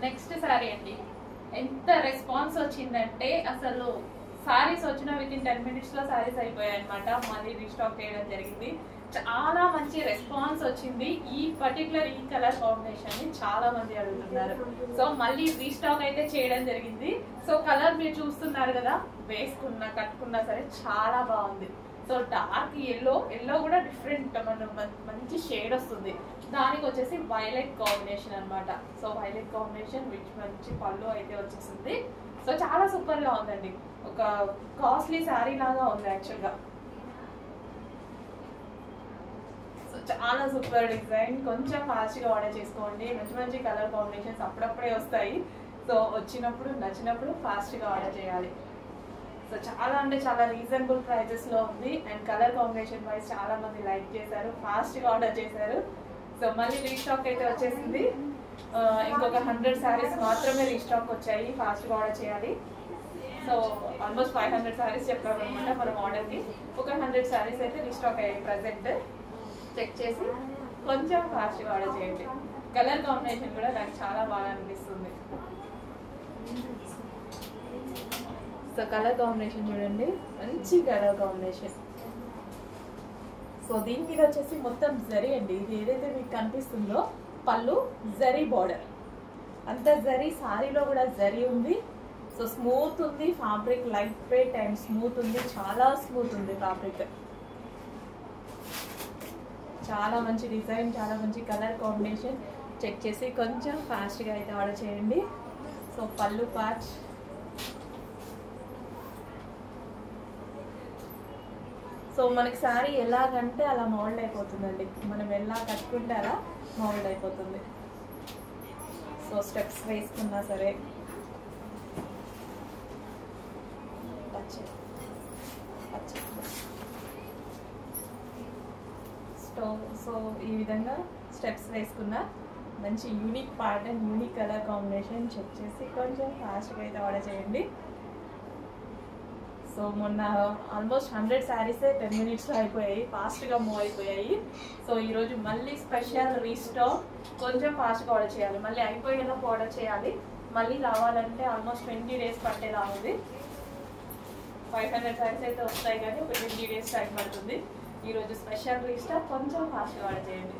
Next sari అండి. ఎంత response వచ్చిందంటే అసలు శారీస్ వచ్చిన వితిన్ 10 minutes లో శారీస్ అయిపోయాయి అనమాట. మళ్ళీ రీస్టాక్ చేయడం జరిగింది. చాలా మంచి రెస్పాన్స్ వచ్చింది. ఈ పర్టికులర్ ఈ కలర్ కాంబినేషన్ ని చాలా మంది అడుగుతున్నారు. సో మళ్ళీ రీస్టాక్ అయితే చేయడం జరిగింది. సో కలర్ మీరు చూస్తున్నారు కదా, వేసుకున్నా కట్టుకున్నా సరే చాలా బాగుంది. సో డార్క్ ఎల్లో కూడా డిఫరెంట్ మంచి షేడ్ వస్తుంది. దానికి వచ్చేసి వైలెట్ కాంబినేషన్ అనమాట. సో వైలెట్ కాంబినేషన్ విచ్ మంచి పళ్ళు అయితే వచ్చేసింది. సో చాలా సూపర్ గా ఉందండి. ఒక కాస్ట్లీ శారీ లాగా ఉంది యాక్చువల్ గా. సో చాలా సూపర్ డిజైన్. కొంచెం ఫాస్ట్ గా ఆర్డర్ చేసుకోండి. మంచి మంచి కలర్ కాంబినేషన్స్ అప్పుడప్పుడే వస్తాయి. సో వచ్చినప్పుడు నచ్చినప్పుడు ఫాస్ట్ గా ఆర్డర్ చేయాలి. సో చాలా అంటే చాలా రీజనబుల్ ప్రైజెస్ లో ఉంది. అండ్ కలర్ కాంబినేషన్ వైజ్ చాలా మంది లైక్ చేశారు, ఫాస్ట్ గా ఆర్డర్ చేశారు. సో మళ్ళీ రీస్టాక్ అయితే వచ్చేసింది. ఇంకొక 100 శారీస్ మాత్రమే రీస్టాక్ వచ్చాయి. ఫాస్ట్ గా ఆర్డర్ చేయాలి. సో ఆల్మోస్ట్ 500 శారీస్ చెప్పామన్నమాట మనం ఆర్డర్కి. ఒక 100 శారీస్ అయితే రీస్టాక్ అయ్యాయి ప్రజెంట్. చెక్ చేసి కొంచెం ఫాస్ట్ గా ఆర్డర్ చేయండి. కలర్ కాంబినేషన్ కూడా నాకు చాలా బాగా అనిపిస్తుంది. సో కలర్ కాంబినేషన్ చూడండి, మంచి కలర్ కాంబినేషన్. సో దీని మీద వచ్చేసి మొత్తం జరీ అండి. ఇది ఏదైతే మీకు కనిపిస్తుందో పళ్ళు జరీ బార్డర్, అంత జరీ. సారీలో కూడా జరీ ఉంది. సో స్మూత్ ఉంది fabric, light weight and smooth ఉంది. చాలా స్మూత్ ఉంది ఫ్యాబ్రిక్. చాలా మంచి డిజైన్, చాలా మంచి కలర్ కాంబినేషన్. చెక్ చేసి కొంచెం ఫాస్ట్గా అయితే ఆర్డర్ చేయండి. సో పళ్ళు పార్ట్, సో మనకి శారీ ఎలాగంటే అలా మోల్డ్ అయిపోతుందండి. మనం ఎలా కట్టుకుంటే అలా మోల్డ్ అయిపోతుంది. సో స్టెప్స్ వేసుకున్నా సరే సో ఈ విధంగా స్టెప్స్ వేసుకున్నా మంచి unique part and unique colour combination. Check చేసి కొంచెం ఫాస్ట్గా అయితే ఆర్డర్ చేయండి. సో మొన్న ఆల్మోస్ట్ 100 శారీసే 10 minutesలో అయిపోయాయి, ఫాస్ట్గా మూవ్ అయిపోయాయి. సో ఈరోజు మళ్ళీ స్పెషల్ రీస్టాక్. కొంచెం ఫాస్ట్గా ఆర్డర్ చేయాలి, మళ్ళీ అయిపోయేలోపు ఆర్డర్ చేయాలి. మళ్ళీ రావాలంటే ఆల్మోస్ట్ 20 days పట్టేలా ఉంది. 500 శారీస్ అయితే వస్తాయి కానీ ఒక 20 days టైం పడుతుంది. ఈరోజు స్పెషల్ రీస్టాక్. కొంచెం ఫాస్ట్గా ఆర్డర్ చేయండి.